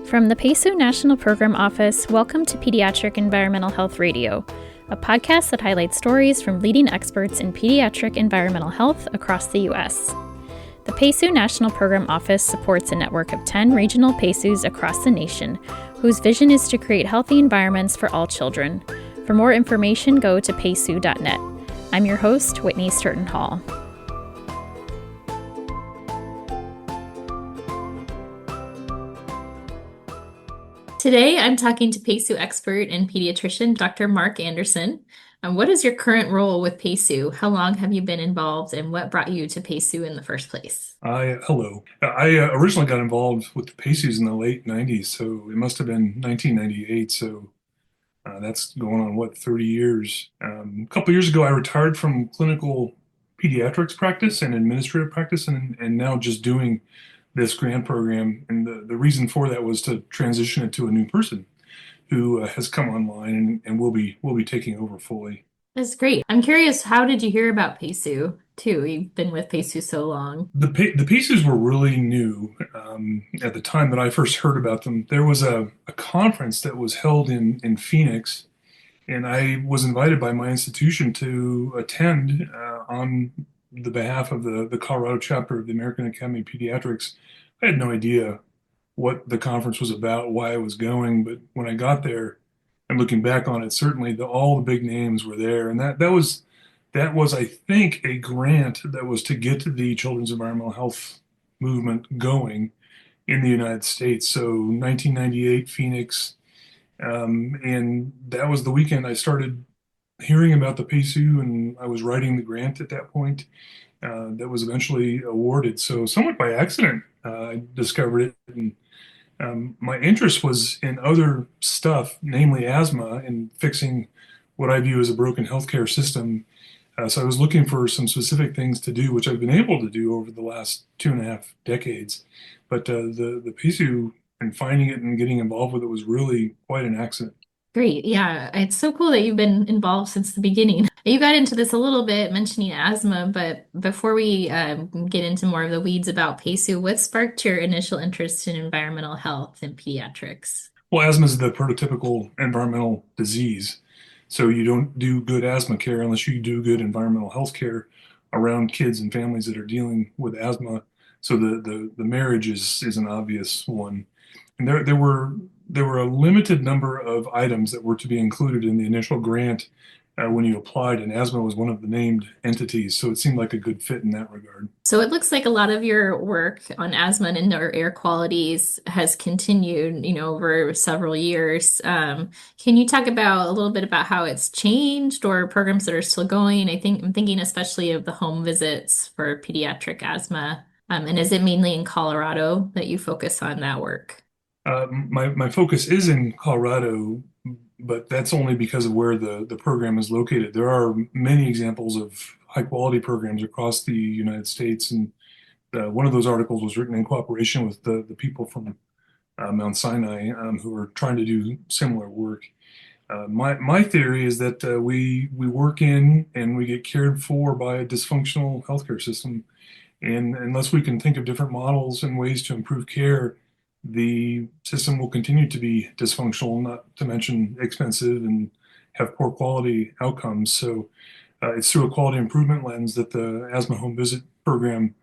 From the PEHSU National Program Office, welcome to Pediatric Environmental Health Radio, a podcast that highlights stories from leading experts in pediatric environmental health across the U.S. The PEHSU National Program Office supports a network of 10 regional PEHSUs across the nation, whose vision is to create healthy environments for all children. For more information, go to PEHSU.net. I'm your host, Whitney Sturton Hall. Today, I'm talking to PEHSU expert and pediatrician, Dr. Mark Anderson. What is your current role with PEHSU? How long have you been involved, and what brought you to PEHSU in the first place? Hello. I originally got involved with the PEHSUs in the late 90s, so it must have been 1998. So that's going on, 30 years. A couple years ago, I retired from clinical pediatrics practice and administrative practice, and now just doing this grant program. And the reason for that was to transition it to a new person who has come online and will be taking over fully. That's great. I'm curious, how did you hear about PEHSU too? You've been with PEHSU so long. The PEHSUs were really new at the time that I first heard about them. There was a conference that was held in Phoenix, and I was invited by my institution to attend on the behalf of the Colorado chapter of the American Academy of Pediatrics. I had no idea what the conference was about, why I was going, but when I got there and looking back on it, certainly all the big names were there, and that was I think a grant that was to get the children's environmental health movement going in the United States. So 1998 Phoenix, and that was the weekend I started hearing about the PEHSU, and I was writing the grant at that point that was eventually awarded. So somewhat by accident, I discovered it. And my interest was in other stuff, namely asthma, and fixing what I view as a broken healthcare system. So I was looking for some specific things to do, which I've been able to do over the last 2.5 decades. But the PEHSU and finding it and getting involved with it was really quite an accident. Great. Yeah, it's so cool that you've been involved since the beginning. You got into this a little bit mentioning asthma, but before we get into more of the weeds about PEHSU, what sparked your initial interest in environmental health and pediatrics? Well, asthma is the prototypical environmental disease. So you don't do good asthma care unless you do good environmental health care around kids and families that are dealing with asthma. So the marriage is an obvious one. And there were a limited number of items that were to be included in the initial grant when you applied, and asthma was one of the named entities. So it seemed like a good fit in that regard. So it looks like a lot of your work on asthma and indoor air qualities has continued, over several years. Can you talk about a little bit about how it's changed or programs that are still going? I'm thinking especially of the home visits for pediatric asthma. And is it mainly in Colorado that you focus on that work? My focus is in Colorado, but that's only because of where the program is located. There are many examples of high quality programs across the United States, and one of those articles was written in cooperation with the people from Mount Sinai who are trying to do similar work. My theory is that we work in and we get cared for by a dysfunctional healthcare system, and unless we can think of different models and ways to improve care, the system will continue to be dysfunctional, not to mention expensive and have poor quality outcomes. So it's through a quality improvement lens that the asthma home visit program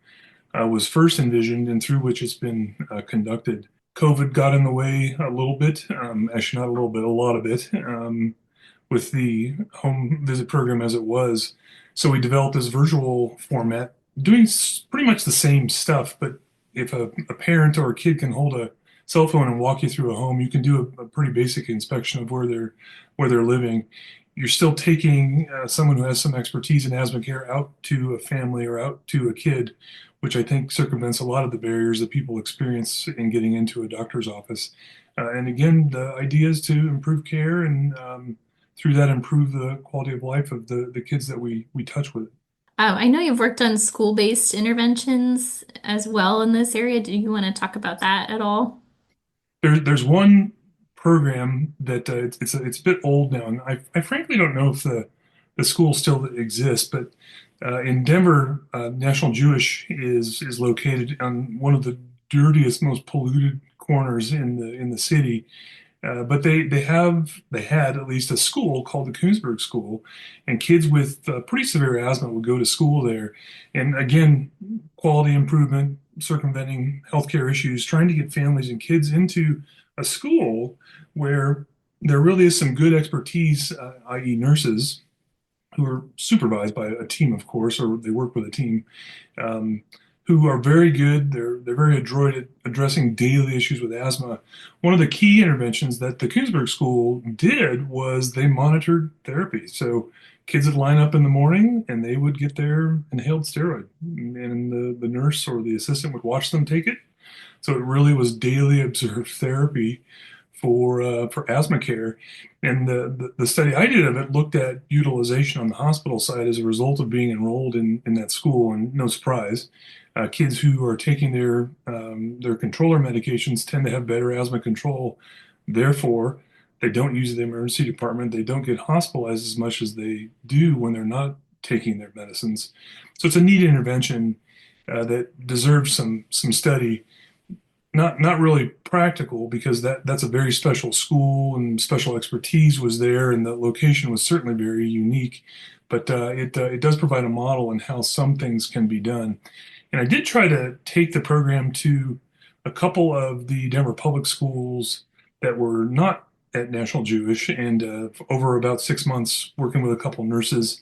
was first envisioned and through which it's been conducted. COVID got in the way a little bit, actually not a little bit, a lot of it, with the home visit program as it was. So we developed this virtual format, doing pretty much the same stuff, but if a parent or a kid can hold a cell phone and walk you through a home, you can do a pretty basic inspection of where they're living. You're still taking someone who has some expertise in asthma care out to a family or out to a kid, which I think circumvents a lot of the barriers that people experience in getting into a doctor's office. And again, the idea is to improve care and through that improve the quality of life of the kids that we touch with. I know you've worked on school-based interventions as well in this area. Do you want to talk about that at all? There's one program that it's a bit old now, and I frankly don't know if the school still exists, but in Denver, National Jewish is located on one of the dirtiest, most polluted corners in the city. But they had at least a school called the Koonsberg School, and kids with pretty severe asthma would go to school there. And again, quality improvement, circumventing healthcare issues, trying to get families and kids into a school where there really is some good expertise, i.e., nurses who are supervised by a team, of course, or they work with a team, um, who are very good. They're very adroit at addressing daily issues with asthma. One of the key interventions that the Koonsberg School did was they monitored therapy. So kids would line up in the morning and they would get their inhaled steroid, and the nurse or the assistant would watch them take it. So it really was daily observed therapy for asthma care. And the study I did of it looked at utilization on the hospital side as a result of being enrolled in that school. And no surprise, kids who are taking their controller medications tend to have better asthma control. Therefore, they don't use the emergency department. They don't get hospitalized as much as they do when they're not taking their medicines. So it's a neat intervention that deserves some study. Not really practical because that's a very special school and special expertise was there, and the location was certainly very unique. But it does provide a model in how some things can be done. And I did try to take the program to a couple of the Denver public schools that were not at National Jewish, and over about 6 months, working with a couple nurses,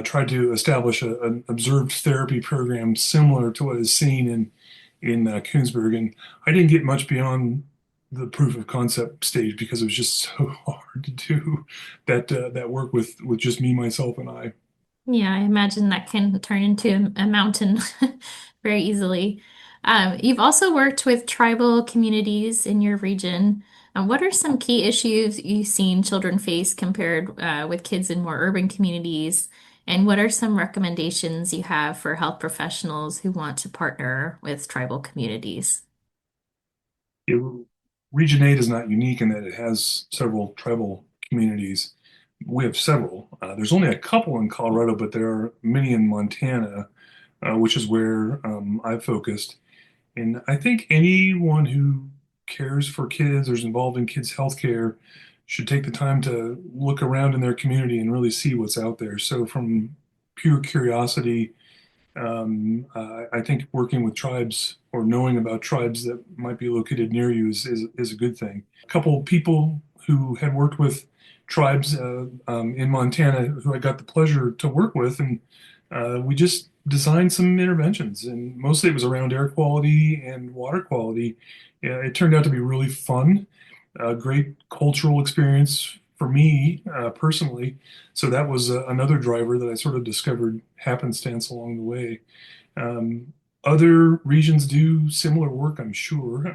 tried to establish an observed therapy program similar to what is seen in Koonsberg, and I didn't get much beyond the proof of concept stage because it was just so hard to do that work with just me, myself, and I. Yeah, I imagine that can turn into a mountain very easily. You've also worked with tribal communities in your region. What are some key issues you've seen children face compared with kids in more urban communities? And what are some recommendations you have for health professionals who want to partner with tribal communities? It, Region 8 is not unique in that it has several tribal communities. We have several. There's only a couple in Colorado, but there are many in Montana, which is where I've focused. And I think anyone who cares for kids or is involved in kids' healthcare should take the time to look around in their community and really see what's out there. So, from pure curiosity, I think working with tribes or knowing about tribes that might be located near you is a good thing. A couple of people who had worked with tribes in Montana who I got the pleasure to work with, and we just designed some interventions, and mostly it was around air quality and water quality. It turned out to be really fun, a great cultural experience for me personally. So that was another driver that I sort of discovered happenstance along the way. Other regions do similar work, I'm sure,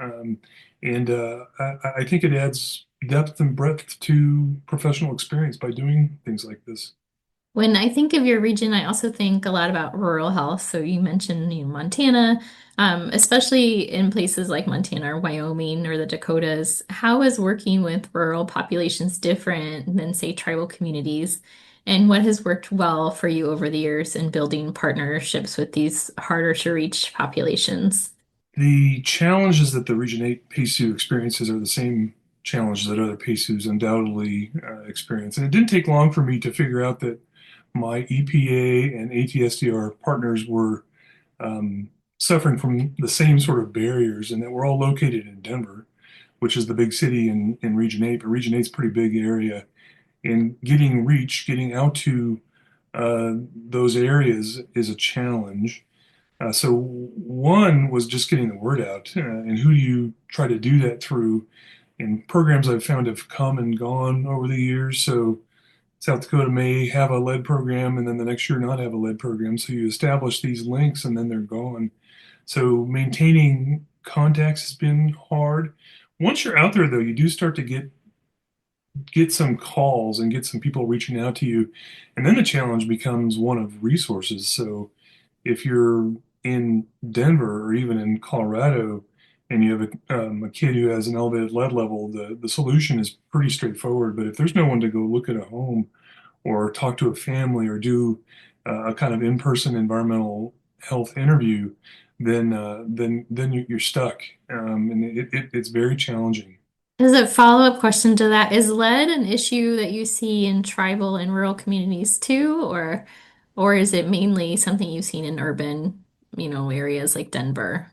and I think it adds depth and breadth to professional experience by doing things like this. When I think of your region, I also think a lot about rural health. So you mentioned, Montana, especially in places like Montana or Wyoming or the Dakotas. How is working with rural populations different than, say, tribal communities? And what has worked well for you over the years in building partnerships with these harder to reach populations? The challenges that the Region 8 PEHSU experiences are the same challenges that other PEHSUs undoubtedly experience. And it didn't take long for me to figure out that my EPA and ATSDR partners were um, suffering from the same sort of barriers, and that we're all located in Denver, which is the big city in Region 8, but Region 8 is a pretty big area. And getting reach, getting out to those areas is a challenge. So one was just getting the word out, and who do you try to do that through? And programs I've found have come and gone over the years. So South Dakota may have a lead program and then the next year not have a lead program. So you establish these links and then they're gone. So maintaining contacts has been hard. Once you're out there, though, you do start to get some calls and get some people reaching out to you. And then the challenge becomes one of resources. So if you're in Denver or even in Colorado and you have a kid who has an elevated lead level, the solution is pretty straightforward. But if there's no one to go look at a home or talk to a family or do a kind of in-person environmental health interview, then you're stuck, and it's very challenging. As a follow-up question to that, is lead an issue that you see in tribal and rural communities too, or is it mainly something you've seen in urban, areas like Denver?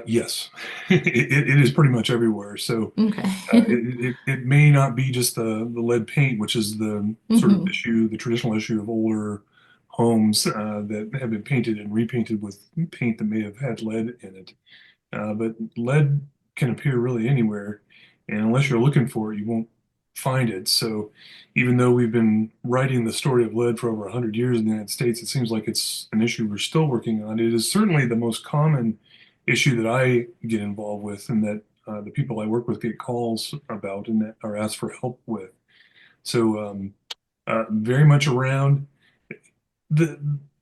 Yes, it is pretty much everywhere. So Okay. it may not be just the lead paint, which is the sort of hmm issue, the traditional issue of older homes that have been painted and repainted with paint that may have had lead in it. But lead can appear really anywhere, and unless you're looking for it, you won't find it. So even though we've been writing the story of lead for over 100 years in the United States, it seems like it's an issue we're still working on. It is certainly the most common issue that I get involved with, and that the people I work with get calls about and that are asked for help with. So very much around the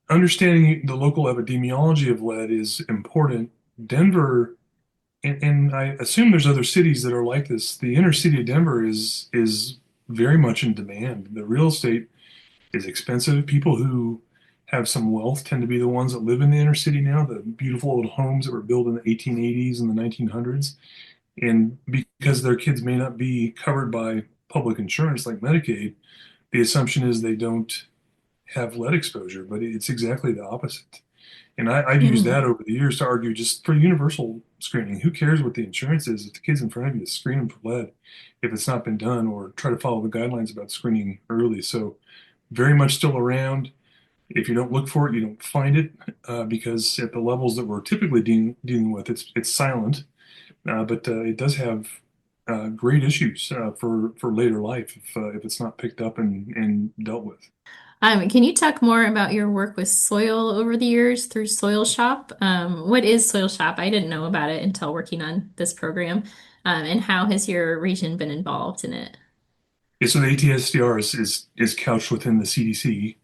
understanding the local epidemiology of lead is important. Denver, and I assume there's other cities that are like this. The inner city of Denver is very much in demand. The real estate is expensive. People who have some wealth tend to be the ones that live in the inner city now, the beautiful old homes that were built in the 1880s and the 1900s. And because their kids may not be covered by public insurance like Medicaid, the assumption is they don't have lead exposure, but it's exactly the opposite. And I've used that over the years to argue just for universal screening. Who cares what the insurance is? If the kid's in front of you, screen them for lead if it's not been done, or try to follow the guidelines about screening early. So very much still around. If you don't look for it, you don't find it, because at the levels that we're typically dealing with, it's silent, but it does have great issues for later life if it's not picked up and dealt with. Can you talk more about your work with soil over the years through Soil Shop? What is Soil Shop? I didn't know about it until working on this program. And how has your region been involved in it? Yeah, so the ATSDR is couched within the CDC,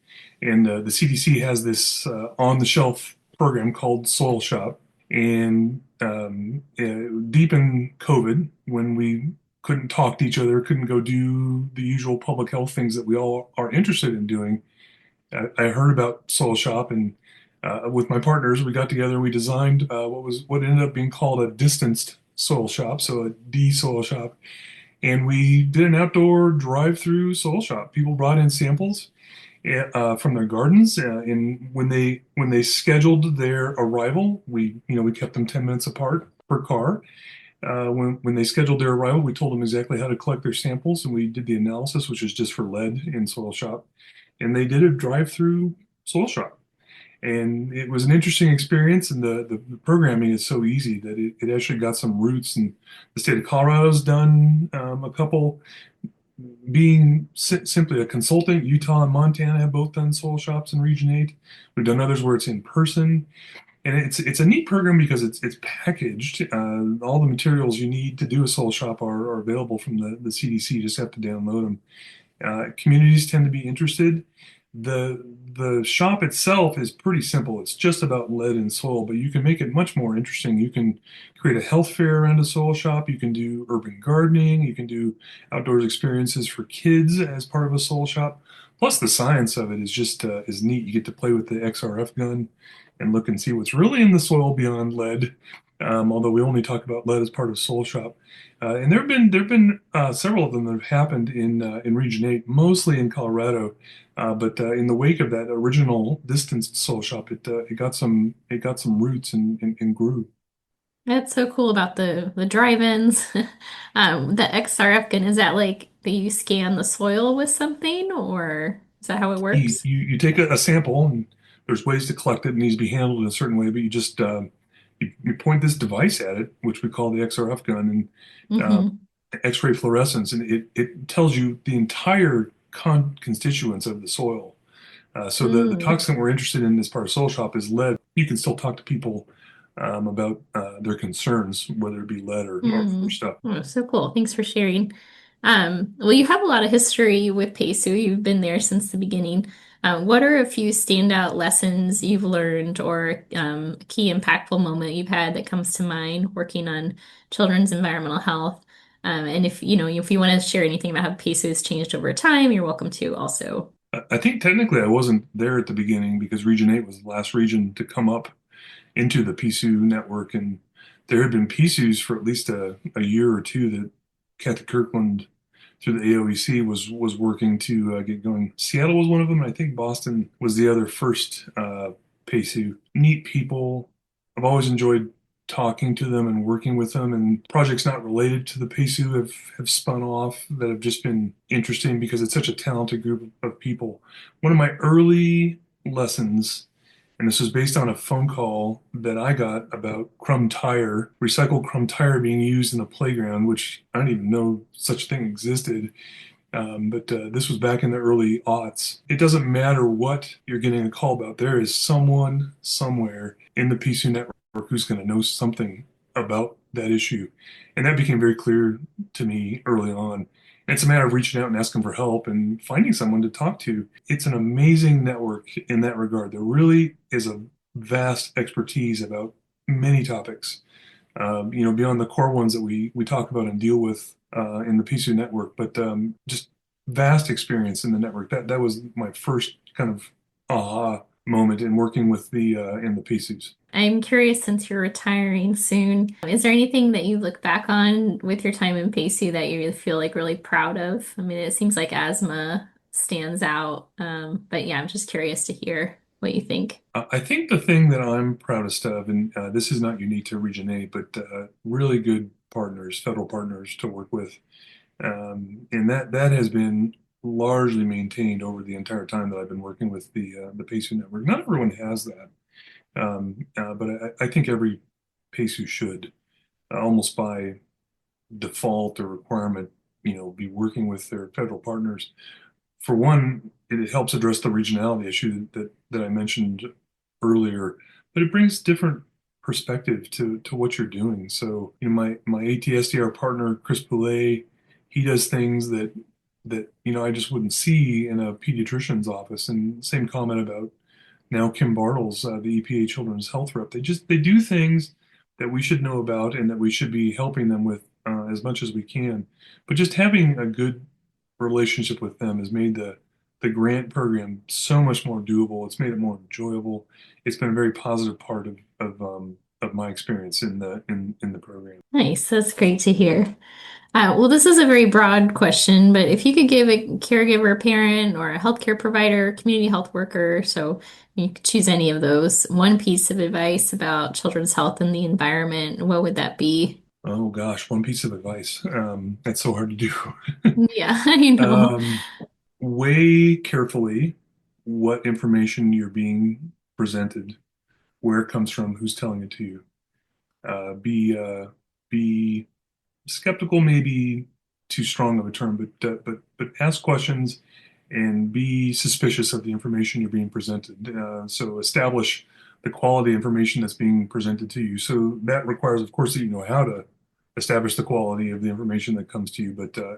and the CDC has this on-the-shelf program called Soil Shop. And deep in COVID, when we couldn't talk to each other, couldn't go do the usual public health things that we all are interested in doing, I heard about Soil Shop, and with my partners, we got together and we designed what ended up being called a distanced soil shop, so a D soil shop. And we did an outdoor drive-through soil shop. People brought in samples from their gardens, and when they scheduled their arrival, we kept them 10 minutes apart per car. When they scheduled their arrival, we told them exactly how to collect their samples, and we did the analysis, which is just for lead in soil shop. And they did a drive-through soil shop. And it was an interesting experience, and the programming is so easy that it actually got some roots. And the state of Colorado's done a couple, being simply a consultant. Utah and Montana have both done soil shops in Region 8. We've done others where it's in person. And it's a neat program because it's packaged. All the materials you need to do a soil shop are available from the CDC. You just have to download them. Communities tend to be interested. The shop itself is pretty simple. It's just about lead and soil, but you can make it much more interesting. You can create a health fair around a soil shop. You can do urban gardening. You can do outdoors experiences for kids as part of a soil shop. Plus, the science of it is just is neat. You get to play with the XRF gun and look and see what's really in the soil beyond lead. Although we only talk about lead as part of soil shop. And there have been several of them that have happened in Region 8, mostly in Colorado. But in the wake of that original distanced soul shop, it got some roots and grew. That's so cool about the drive-ins. The XRF gun, is that like that you scan the soil with something, or is that how it works? You take a sample, and there's ways to collect it. It needs to be handled in a certain way, but you just you point this device at it, which we call the XRF gun, and hmm X-ray fluorescence, and it tells you the entire constituents of the soil. So the Mm. toxin we're interested in as part of Soul Shop is lead. You can still talk to people about their concerns, whether it be lead or other Mm. stuff. Oh, so cool. Thanks for sharing. Well, you have a lot of history with PEHSU. You've been there since the beginning. What are a few standout lessons you've learned or key impactful moment you've had that comes to mind working on children's environmental health? And if you want to share anything about how PEHSU has changed over time, you're welcome to also. I think technically I wasn't there at the beginning because Region 8 was the last region to come up, into the PEHSU network, and there had been PEHSUs for at least a year or two that Kathy Kirkland through the AOEC was working to get going. Seattle was one of them, and I think Boston was the other first PEHSU. Neat people. I've always enjoyed talking to them and working with them, and projects not related to the PEHSU have spun off that have just been interesting because it's such a talented group of people. One of my early lessons, and this was based on a phone call that I got about crumb tire, recycled crumb tire being used in the playground, which I didn't even know such thing existed. But this was back in the early aughts. It doesn't matter what you're getting a call about. There is someone somewhere in the PEHSU network who's going to know something about that issue. And that became very clear to me early on. And it's a matter of reaching out and asking for help and finding someone to talk to. It's an amazing network in that regard. There really is a vast expertise about many topics, beyond the core ones that we talk about and deal with in the PEHSU network, but just vast experience in the network. That was my first kind of aha moment in working with the in the PEHSUs. I'm curious, since you're retiring soon, is there anything that you look back on with your time in PEHSU that you feel like really proud of? I mean, it seems like asthma stands out, but yeah, I'm just curious to hear what you think. I think the thing that I'm proudest of, and this is not unique to Region A, but really good partners, federal partners to work with, and that has been largely maintained over the entire time that I've been working with the PEHSU network. Not everyone has that, but I think every PEHSU should, almost by default or requirement, be working with their federal partners. For one, it helps address the regionality issue that I mentioned earlier, but it brings different perspective to what you're doing. So, my ATSDR partner, Chris Poulet, he does things that I just wouldn't see in a pediatrician's office. And same comment about now Kim Bartles, the EPA Children's Health Rep. They do things that we should know about and that we should be helping them with as much as we can. But just having a good relationship with them has made the grant program so much more doable. It's made it more enjoyable. It's been a very positive part of my experience in the program. Nice, that's great to hear. Well, this is a very broad question, but if you could give a caregiver, a parent, or a healthcare provider, community health worker, so you could choose any of those, one piece of advice about children's health and the environment, what would that be? Oh gosh, one piece of advice. That's so hard to do. Yeah, I know. Um, Weigh carefully what information you're being presented, where it comes from, who's telling it to you. Be skeptical, maybe too strong of a term, but ask questions and be suspicious of the information you're being presented. So establish the quality information that's being presented to you. So that requires, of course, that you know how to establish the quality of the information that comes to you,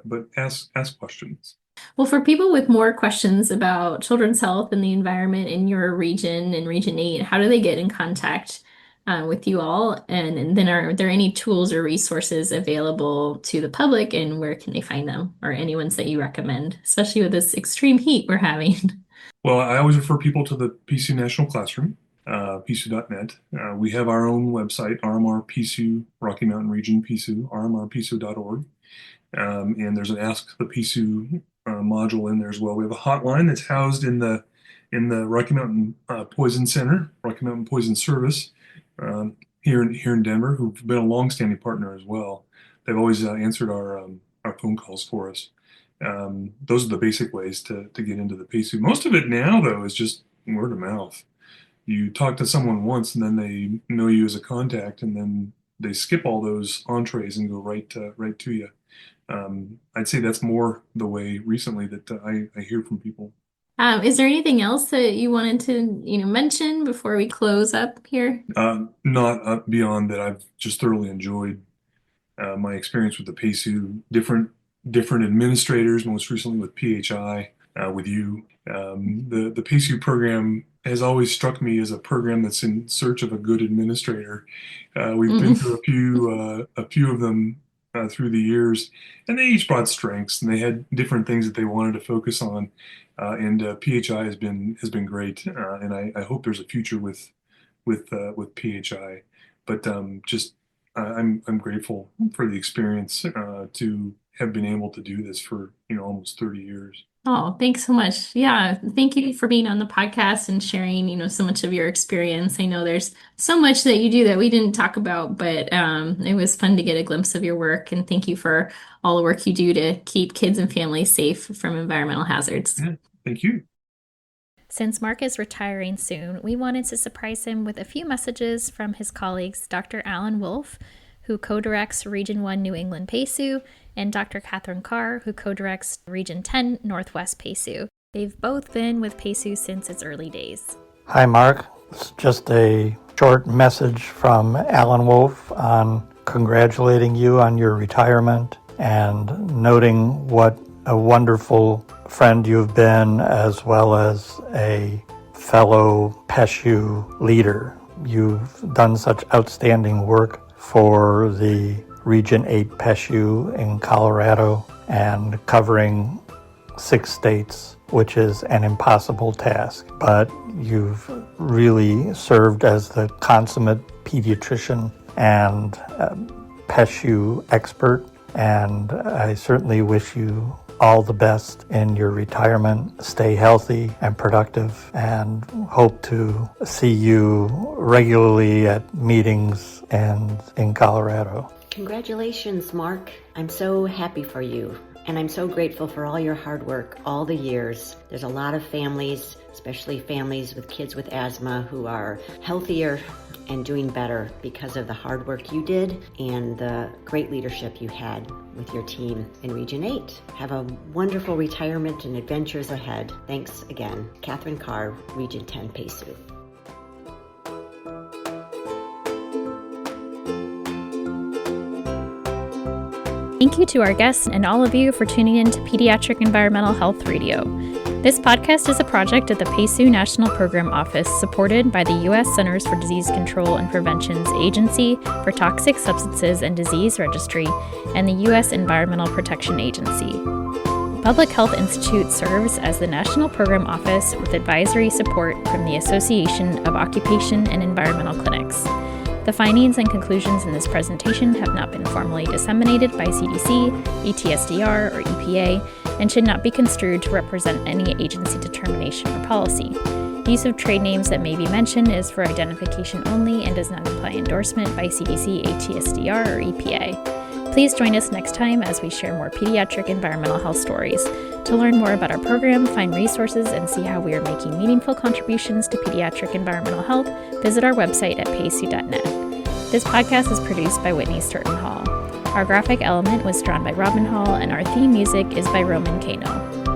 but ask questions. Well, for people with more questions about children's health and the environment in your region, in Region 8, how do they get in contact with you all? And then are there any tools or resources available to the public, and where can they find them, or any ones that you recommend, especially with this extreme heat we're having? Well, I always refer people to the PEHSU National Classroom, PEHSU.net. We have our own website, RMR PEHSU, Rocky Mountain Region PEHSU, rmrpehsu.org. And there's an Ask the PEHSU module in there as well. We have a hotline that's housed in the Rocky Mountain Poison Center, Rocky Mountain Poison Service, here in Denver, who've been a longstanding partner as well. They've always answered our phone calls for us. Those are the basic ways to get into the PEHSU. Most of it now, though, is just word of mouth. You talk to someone once, and then they know you as a contact, and then they skip all those entrees and go right to you. I'd say that's more the way recently that I hear from people. Is there anything else that you wanted to, mention before we close up here? Not beyond that, I've just thoroughly enjoyed my experience with the PEHSU, different administrators, most recently with PHI, with you. The PEHSU program has always struck me as a program that's in search of a good administrator. We've been through a few of them through the years, and they each brought strengths, and they had different things that they wanted to focus on. And PHI has been great, and I hope there's a future with with PHI. But I'm grateful for the experience to have been able to do this for almost 30 years. Oh, thanks so much. Yeah, thank you for being on the podcast and sharing, so much of your experience. I know there's so much that you do that we didn't talk about, but it was fun to get a glimpse of your work. And thank you for all the work you do to keep kids and families safe from environmental hazards. Yeah, thank you. Since Mark is retiring soon, we wanted to surprise him with a few messages from his colleagues, Dr. Alan Wolf, who co-directs Region 1 New England PEHSU, and Dr. Catherine Carr, who co-directs Region 10 Northwest PEHSU. They've both been with PEHSU since its early days. Hi, Mark. It's just a short message from Alan Wolf on congratulating you on your retirement and noting what a wonderful friend you've been, as well as a fellow PEHSU leader. You've done such outstanding work for the Region 8 PEHSU in Colorado and covering 6 states, which is an impossible task. But you've really served as the consummate pediatrician and PEHSU expert, and I certainly wish you all the best in your retirement. Stay healthy and productive, and hope to see you regularly at meetings and in Colorado. Congratulations, Mark. I'm so happy for you, and I'm so grateful for all your hard work all the years. There's a lot of families, especially families with kids with asthma, who are healthier and doing better because of the hard work you did and the great leadership you had with your team in Region 8. Have a wonderful retirement and adventures ahead. Thanks again. Catherine Carr, Region 10 PEHSU. Thank you to our guests and all of you for tuning in to Pediatric Environmental Health Radio. This podcast is a project of the PEHSU National Program Office, supported by the U.S. Centers for Disease Control and Prevention's Agency for Toxic Substances and Disease Registry and the U.S. Environmental Protection Agency. The Public Health Institute serves as the National Program Office with advisory support from the Association of Occupation and Environmental Clinics. The findings and conclusions in this presentation have not been formally disseminated by CDC, ETSDR, or EPA, and should not be construed to represent any agency determination or policy. Use of trade names that may be mentioned is for identification only and does not imply endorsement by CDC, ETSDR, or EPA. Please join us next time as we share more pediatric environmental health stories. To learn more about our program, find resources, and see how we are making meaningful contributions to pediatric environmental health, visit our website at PEHSU.net. This podcast is produced by Whitney Sturton Hall. Our graphic element was drawn by Robin Hall, and our theme music is by Roman Kano.